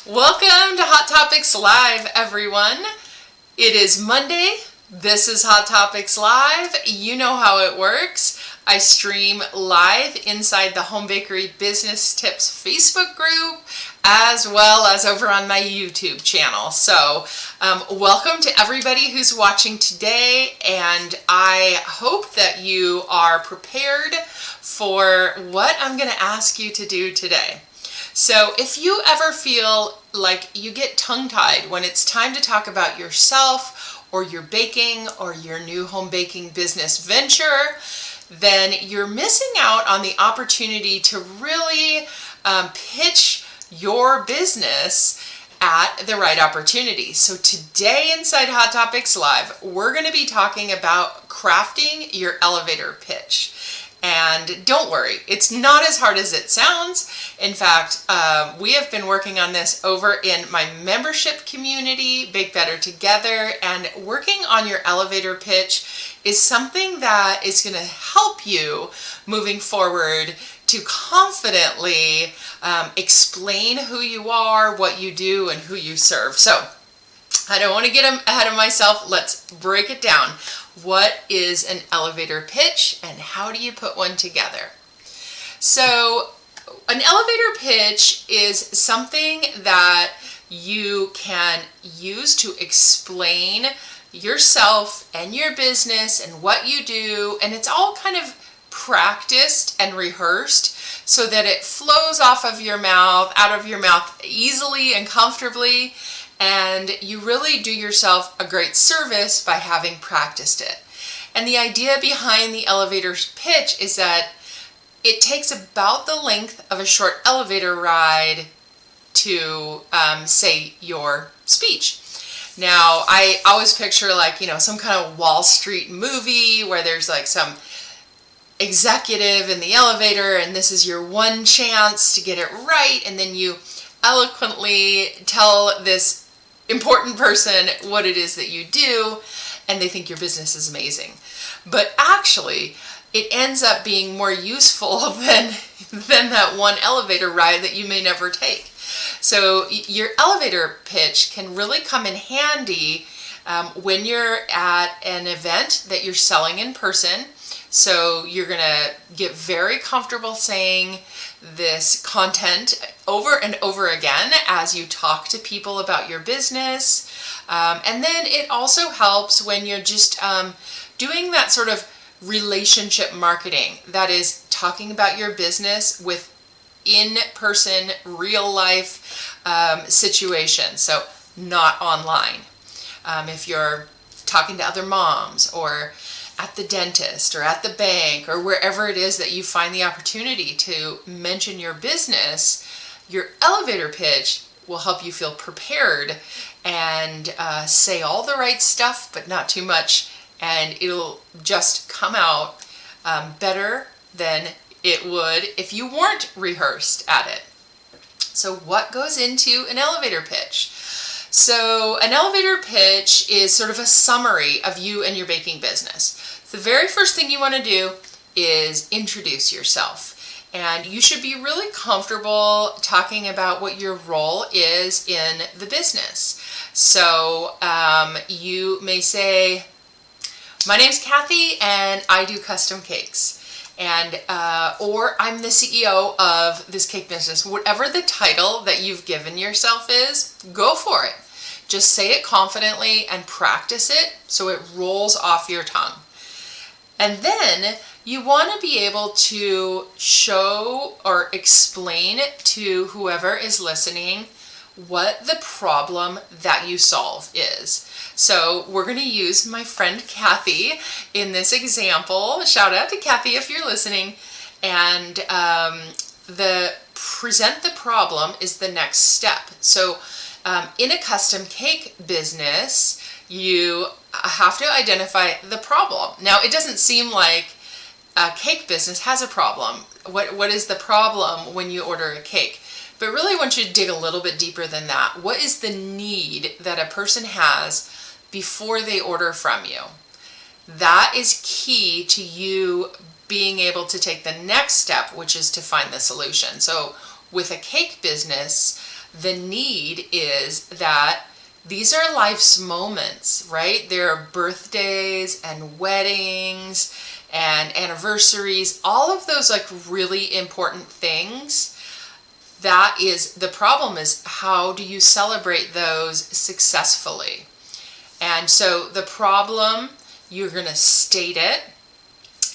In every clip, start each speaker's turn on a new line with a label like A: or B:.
A: Welcome to Hot Topics Live, everyone. It is Monday. This is Hot Topics Live. You know how it works. I stream live inside the Home Bakery Business Tips Facebook group, as well as over on my YouTube channel. So welcome to everybody who's watching today, and I hope that you are prepared for what I'm going to ask you to do today. So if you ever feel like you get tongue-tied when it's time to talk about yourself or your baking or your new home baking business venture, then you're missing out on the opportunity to really pitch your business at the right opportunity. So today inside Hot Topics Live, we're going to be talking about crafting your elevator pitch. And don't worry, it's not as hard as it sounds. In fact, we have been working on this over in my membership community, Bake Better Together, and working on your elevator pitch is something that is going to help you moving forward to confidently explain who you are, what you do, and who you serve. So I don't want to get ahead of myself. Let's break it down. What is an elevator pitch and how do you put one together? So an elevator pitch is something that you can use to explain yourself and your business and what you do, and it's all kind of practiced and rehearsed so that it flows off of your mouth, out of your mouth easily and comfortably. And you really do yourself a great service by having practiced it. And the idea behind the elevator pitch is that it takes about the length of a short elevator ride to say your speech. Now, I always picture some kind of Wall Street movie where there's like some executive in the elevator and this is your one chance to get it right, and then you eloquently tell this important person what it is that you do, and they think your business is amazing. But actually, it ends up being more useful than that one elevator ride that you may never take. So your elevator pitch can really come in handy when you're at an event that you're selling in person. So you're going to get very comfortable saying this content over and over again as you talk to people about your business. And then it also helps when you're just doing that sort of relationship marketing. That is talking about your business with in-person, real-life situations. So not online. If you're talking to other moms or at the dentist or at the bank or wherever it is that you find the opportunity to mention your business, your elevator pitch will help you feel prepared and say all the right stuff, but not too much, and it'll just come out better than it would if you weren't rehearsed at it. So what goes into an elevator pitch? So an elevator pitch is sort of a summary of you and your baking business. The very first thing you want to do is introduce yourself. And you should be really comfortable talking about what your role is in the business. So you may say, my name's Kathy and I do custom cakes. And or I'm the CEO of this cake business. Whatever the title that you've given yourself is, go for it. Just say it confidently and practice it so it rolls off your tongue. And then you want to be able to show or explain to whoever is listening what the problem that you solve is. So we're going to use my friend Kathy in this example. Shout out to Kathy if you're listening. And present the problem is the next step. So in a custom cake business, you have to identify the problem. Now, it doesn't seem like a cake business has a problem. What is the problem when you order a cake? But really, I want you to dig a little bit deeper than that. What is the need that a person has before they order from you? That is key to you being able to take the next step, which is to find the solution. So with a cake business, The need is that these are life's moments, right? There are birthdays and weddings and anniversaries, all of those like really important things. That is the problem, is how do you celebrate those successfully? And so the problem, you're going to state it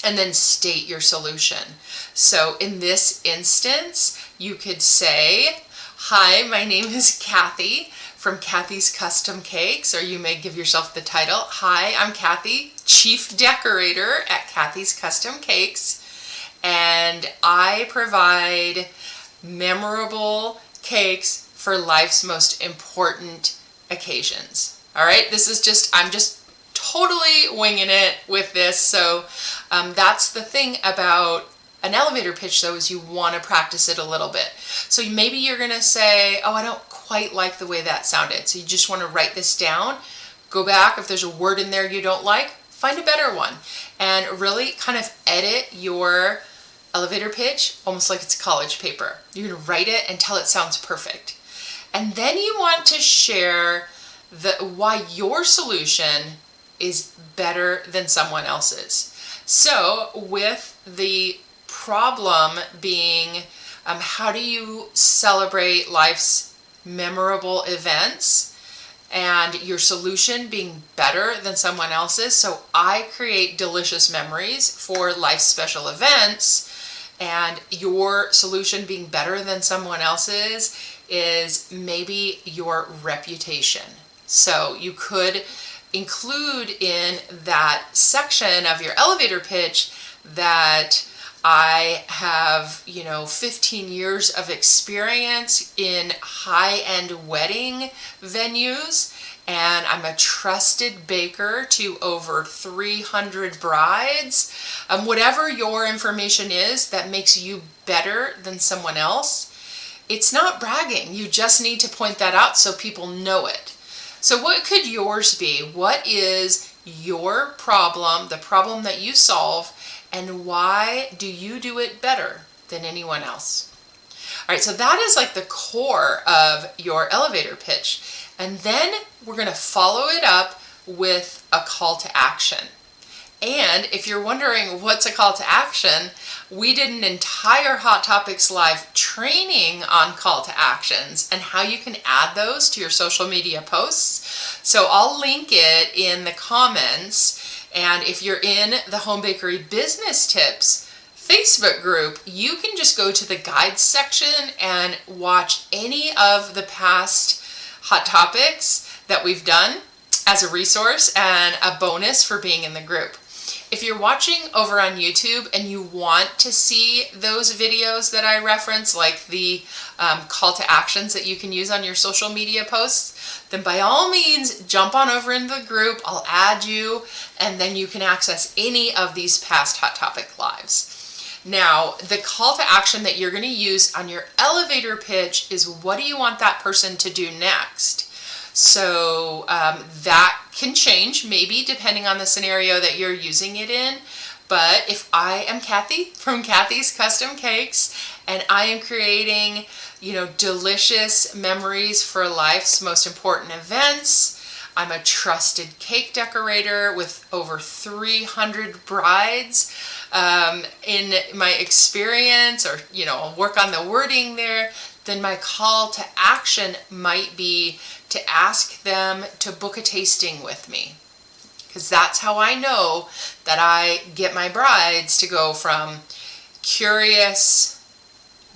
A: and then state your solution. So in this instance, you could say, hi, my name is Kathy from Kathy's Custom Cakes, or you may give yourself the title, hi, I'm Kathy, Chief Decorator at Kathy's Custom Cakes, and I provide memorable cakes for life's most important occasions. All right, I'm just totally winging it with this. So that's the thing about an elevator pitch, though, is you want to practice it a little bit. So maybe you're going to say, oh, I don't quite like the way that sounded. So you just want to write this down, go back. If there's a word in there you don't like, find a better one, and really kind of edit your elevator pitch almost like it's a college paper. You're going to write it until it sounds perfect. And then you want to share why your solution is better than someone else's. So with the problem being, how do you celebrate life's memorable events, and your solution being better than someone else's. So I create delicious memories for life's special events, and your solution being better than someone else's is maybe your reputation. So you could include in that section of your elevator pitch that I have, 15 years of experience in high-end wedding venues, and I'm a trusted baker to over 300 brides. Whatever your information is that makes you better than someone else, it's not bragging. You just need to point that out so people know it. So what could yours be? What is your problem, the problem that you solve, and why do you do it better than anyone else? All right, so that is like the core of your elevator pitch. And then we're going to follow it up with a call to action. And if you're wondering what's a call to action, we did an entire Hot Topics Live training on call to actions and how you can add those to your social media posts. So I'll link it in the comments. And if you're in the Home Bakery Business Tips Facebook group, you can just go to the guides section and watch any of the past Hot Topics that we've done as a resource and a bonus for being in the group. If you're watching over on YouTube and you want to see those videos that I reference, like the call to actions that you can use on your social media posts, then by all means, jump on over in the group. I'll add you, and then you can access any of these past Hot Topic Lives. Now, the call to action that you're going to use on your elevator pitch is, what do you want that person to do next? So that can change maybe depending on the scenario that you're using it in. But if I am Kathy from Kathy's Custom Cakes and I am creating, delicious memories for life's most important events, I'm a trusted cake decorator with over 300 brides. In my experience, or, I'll work on the wording there, then my call to action might be to ask them to book a tasting with me. Because that's how I know that I get my brides to go from curious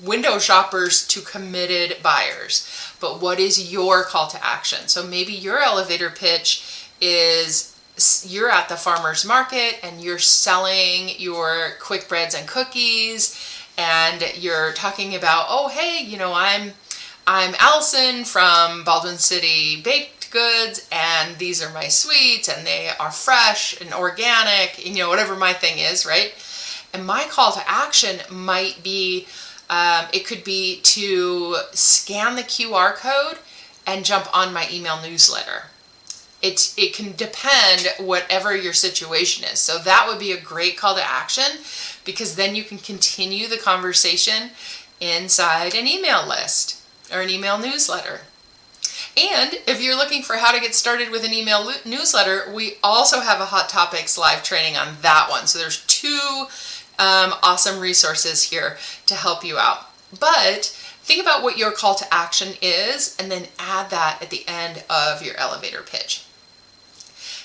A: window shoppers to committed buyers. But what is your call to action? So maybe your elevator pitch is, you're at the farmer's market and you're selling your quick breads and cookies, and you're talking about, oh, hey, I'm Allison from Baldwin City Baked Goods, and these are my sweets, and they are fresh and organic, whatever my thing is, right? And my call to action might be, it could be to scan the QR code and jump on my email newsletter. It can depend whatever your situation is. So that would be a great call to action, because then you can continue the conversation inside an email list. or an email newsletter. And if you're looking for how to get started with an email newsletter, we also have a Hot Topics live training on that one. So there's two awesome resources here to help you out. But think about what your call to action is and then add that at the end of your elevator pitch.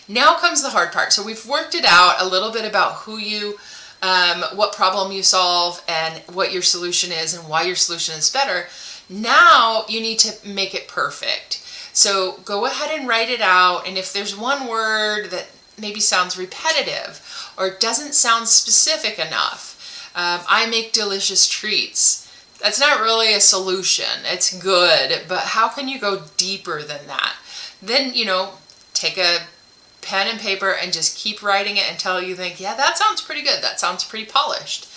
A: Now comes the hard part. So we've worked it out a little bit about who you, what problem you solve and what your solution is and why your solution is better. Now you need to make it perfect. So go ahead and write it out, and if there's one word that maybe sounds repetitive or doesn't sound specific enough, I make delicious treats. That's not really a solution. It's good, but how can you go deeper than that? Then, take a pen and paper and just keep writing it until you think, yeah, that sounds pretty good. That sounds pretty polished.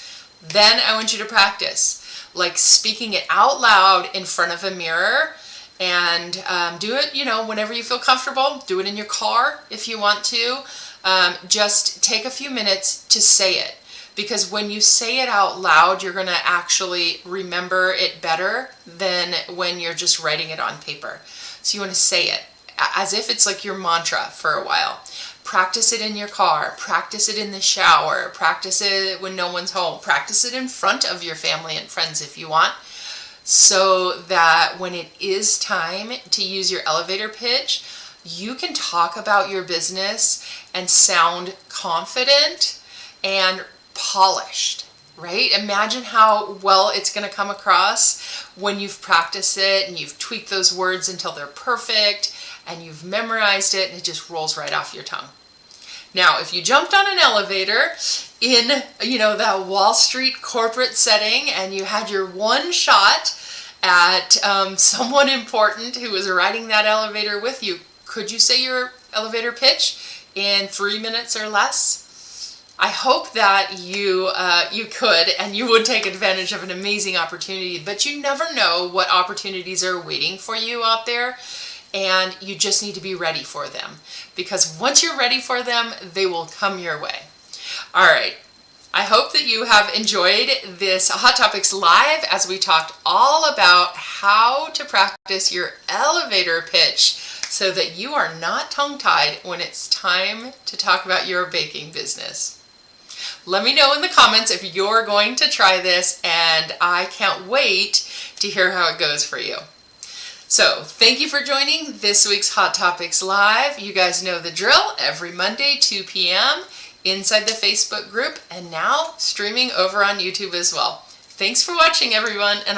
A: Then I want you to practice, like speaking it out loud in front of a mirror, and do it, whenever you feel comfortable. Do it in your car if you want to. Just take a few minutes to say it, because when you say it out loud, you're going to actually remember it better than when you're just writing it on paper. So you want to say it as if it's like your mantra for a while. Practice it in your car, practice it in the shower, practice it when no one's home, practice it in front of your family and friends if you want, so that when it is time to use your elevator pitch, you can talk about your business and sound confident and polished, right? Imagine how well it's going to come across when you've practiced it and you've tweaked those words until they're perfect and you've memorized it and it just rolls right off your tongue. Now, if you jumped on an elevator in, that Wall Street corporate setting and you had your one shot at someone important who was riding that elevator with you, could you say your elevator pitch in 3 minutes or less? I hope that you could, and you would take advantage of an amazing opportunity, but you never know what opportunities are waiting for you out there, and you just need to be ready for them, because once you're ready for them, they will come your way. All right. I hope that you have enjoyed this Hot Topics Live as we talked all about how to practice your elevator pitch so that you are not tongue-tied when it's time to talk about your baking business. Let me know in the comments if you're going to try this, and I can't wait to hear how it goes for you. So, thank you for joining this week's Hot Topics Live. You guys know the drill. Every Monday, 2 p.m. inside the Facebook group, and now streaming over on YouTube as well. Thanks for watching, everyone, and